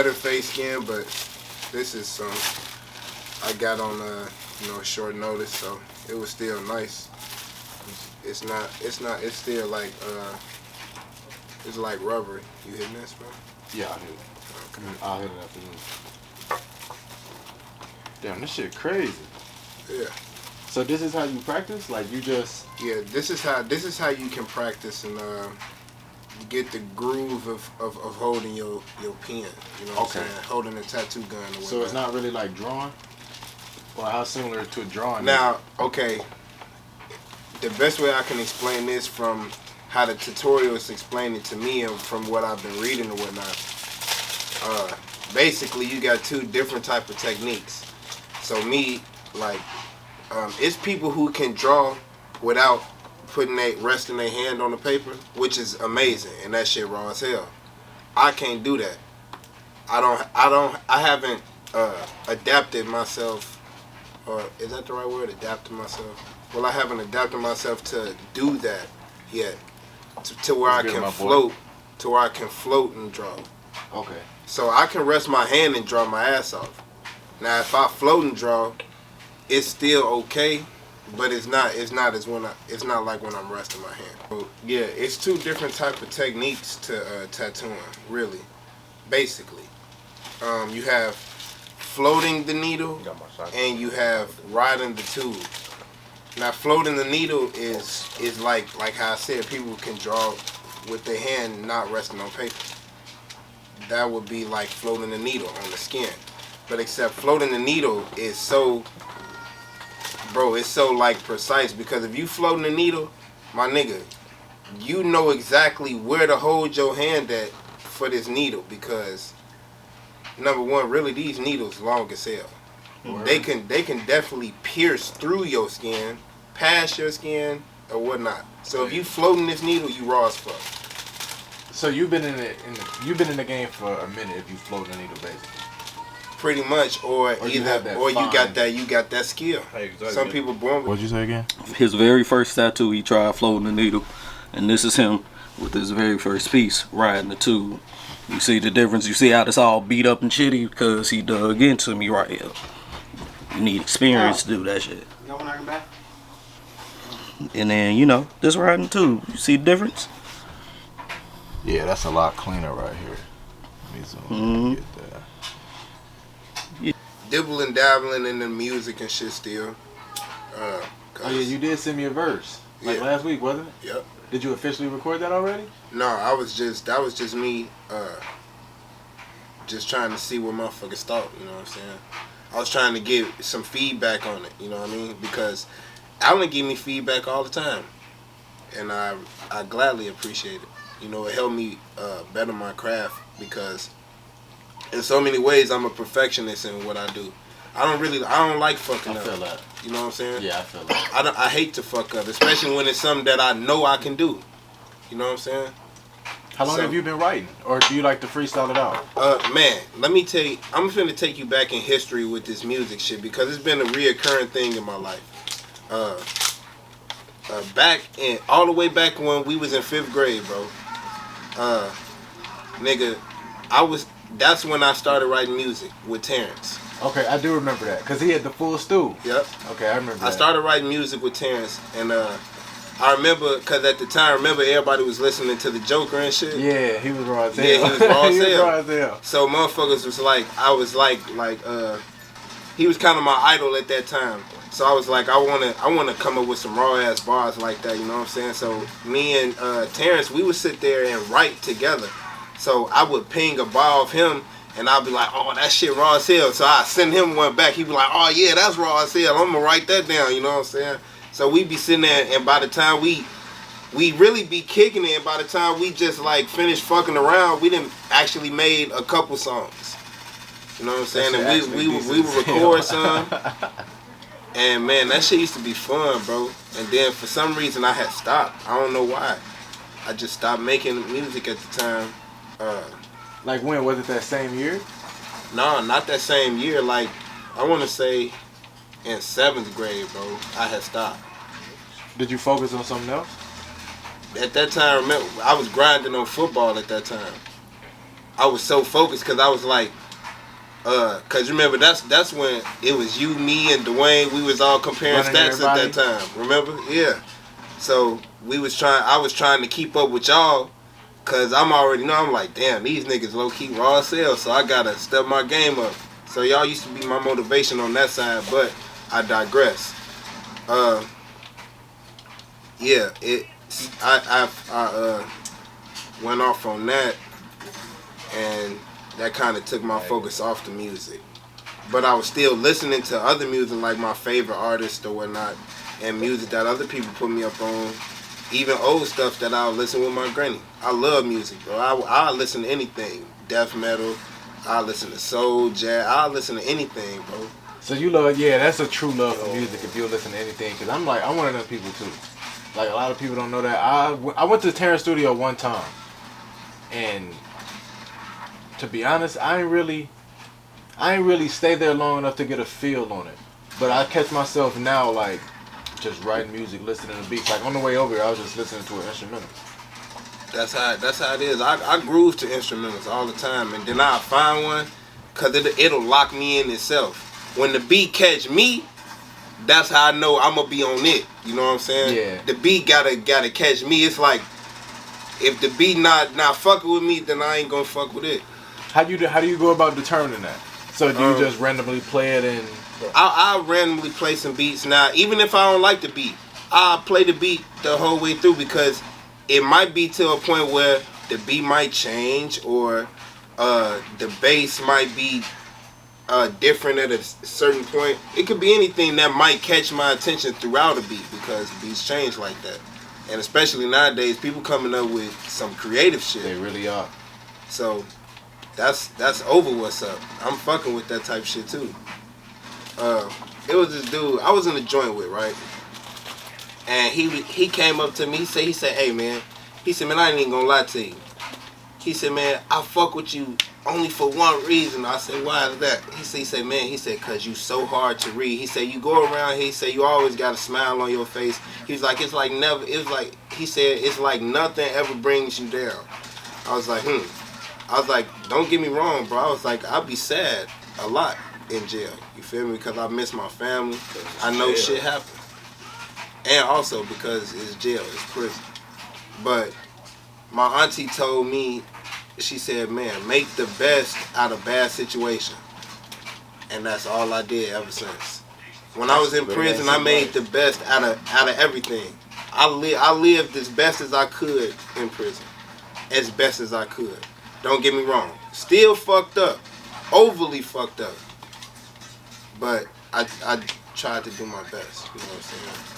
better face skin, but this is some I got on short notice, so it was still nice. It's still like it's like rubbery. You hitting this, bro? Yeah, I hit it. Okay. I'll hit it after this. Damn, this shit crazy. Yeah. So this is how you practice? Like you just... Yeah, this is how you can practice and get the groove of holding your pen. You know what I'm saying? Holding a tattoo gun or whatnot. So it's not really like drawing? Or how similar to a drawing? Now, okay. The best way I can explain this from how the tutorials explain it to me and from what I've been reading or whatnot. Basically, you got two different type of techniques. So me, like, it's people who can draw without resting their hand on the paper, which is amazing, and that shit raw as hell. I can't do that. I haven't adapted myself, or is that the right word? Adapted myself? Well, I haven't adapted myself to do that yet, to where I can float, and draw. Okay. So I can rest my hand and draw my ass off. Now, if I float and draw, it's still okay, but it's not like when I'm resting my hand. So, yeah, it's two different type of techniques to tattooing, really, basically. You have floating the needle, and you have riding the tube. Now, floating the needle is like how I said, people can draw with their hand not resting on paper. That would be like floating the needle on the skin. But except floating the needle is so, bro, it's so like precise, because if you floating the needle, my nigga, you know exactly where to hold your hand at for this needle, because number one, really these needles long as hell. Word. They can definitely pierce through your skin, past your skin, or whatnot. So if you floating this needle, you raw as fuck. So you've been in the game for a minute if you float the needle, basically. Pretty much, or you got that skill. Exactly. Some people born with. What'd you say again? His very first tattoo, he tried floating the needle, and this is him with his very first piece, riding the tube. You see the difference? You see how this all beat up and shitty because he dug into me right here. You need experience to do that shit. Y'all wanna come back? And then, this riding the tube. You see the difference? Yeah, that's a lot cleaner right here. Let me zoom get that. Yeah. Dibbling, dabbling in the music and shit still. Oh yeah, you did send me a verse. Like last week, wasn't it? Yep. Did you officially record that already? No, that was just me just trying to see what motherfuckers thought, you know what I'm saying? I was trying to get some feedback on it, you know what I mean? Because Alan give me feedback all the time. And I gladly appreciate it. You know, it helped me better my craft, because in so many ways I'm a perfectionist in what I do. I don't like fucking up. I feel that. You know what I'm saying? Yeah, I feel that. I hate to fuck up, especially when it's something that I know I can do. You know what I'm saying? How long have you been writing? Or do you like to freestyle it out? Man, let me tell you, I'm finna take you back in history with this music shit, because it's been a reoccurring thing in my life. All the way back when we was in 5th grade, bro. Nigga, that's when I started writing music with Terrence. Okay, I do remember that, because he had the full stew. Yep. Okay, I remember that. I started writing music with Terrence, and I remember, because at the time, everybody was listening to the Joker and shit. Yeah, he was raw as hell. Yeah, he was raw as he hell. was raw as hell. So motherfuckers was like, he was kind of my idol at that time. So I was like, I wanna come up with some raw ass bars like that, you know what I'm saying? So me and Terrence, we would sit there and write together. So I would ping a bar of him, and I'd be like, oh, that shit raw as hell. So I send him one back. He'd be like, oh yeah, that's raw as hell. I'm gonna write that down, you know what I'm saying? So we be sitting there, and by the time we really be kicking it, and by the time we just like finished fucking around, we done actually made a couple songs. You know what I'm saying? And we would record some. And man, that shit used to be fun, bro. And then for some reason I had stopped. I don't know why. I just stopped making music at the time. Like when? Was it that same year? No, not that same year. Like, I want to say in 7th grade, bro, I had stopped. Did you focus on something else? At that time, remember, I was grinding on football at that time. I was so focused because I was like, cause remember that's when it was you, me, and Dwayne. We was all comparing Running stats everybody. at that time. Remember? Yeah. So I was trying to keep up with y'all, cause I'm already know. I'm like, damn, these niggas low key raw as hell. So I gotta step my game up. So y'all used to be my motivation on that side, but I digress. Yeah, I went off on that, and that kind of took my focus off the music. But I was still listening to other music, like my favorite artists or whatnot, and music that other people put me up on. Even old stuff that I'll listen with my granny. I love music, bro. I listen to anything. Death metal. I listen to soul, jazz. I listen to anything, bro. So you love, that's a true love for music if you listen to anything. Cause I'm one of those people too. Like a lot of people don't know that. I went to Terrence Studio one time, and to be honest, I ain't really stay there long enough to get a feel on it. But I catch myself now like just writing music, listening to beats. Like on the way over here, I was just listening to an instrumental. That's how it is. I groove to instrumentals all the time, and then I find one, cause it'll lock me in itself. When the beat catch me, that's how I know I'm gonna be on it. You know what I'm saying? Yeah. The beat gotta catch me. It's like if the beat not fucking with me, then I ain't gonna fuck with it. How do you go about determining that? So do you just randomly play it and? I randomly play some beats now. Even if I don't like the beat, I'll play the beat the whole way through because it might be to a point where the beat might change or the bass might be different at a certain point. It could be anything that might catch my attention throughout a beat because beats change like that. And especially nowadays, people coming up with some creative shit. They really are. So that's over what's up. I'm fucking with that type of shit too. It was this dude I was in the joint with, right? And he came up to me. He said, hey man, he said, man, I ain't even gonna lie to you. He said, man, I fuck with you only for one reason. I said, why is that? He said, man, cause you so hard to read. He said, you go around, he said, you always got a smile on your face. He was like, he said, it's like nothing ever brings you down. I was like, I was like, don't get me wrong, bro. I was like, I'll be sad a lot in jail. You feel me? Because I miss my family. I know shit happens. And also because it's jail, it's prison. But my auntie told me, she said, man, make the best out of bad situation. And that's all I did ever since. When I was in prison, I made the best out of everything. I lived as best as I could in prison. As best as I could. Don't get me wrong. Still fucked up. Overly fucked up. But I tried to do my best. You know what I'm saying?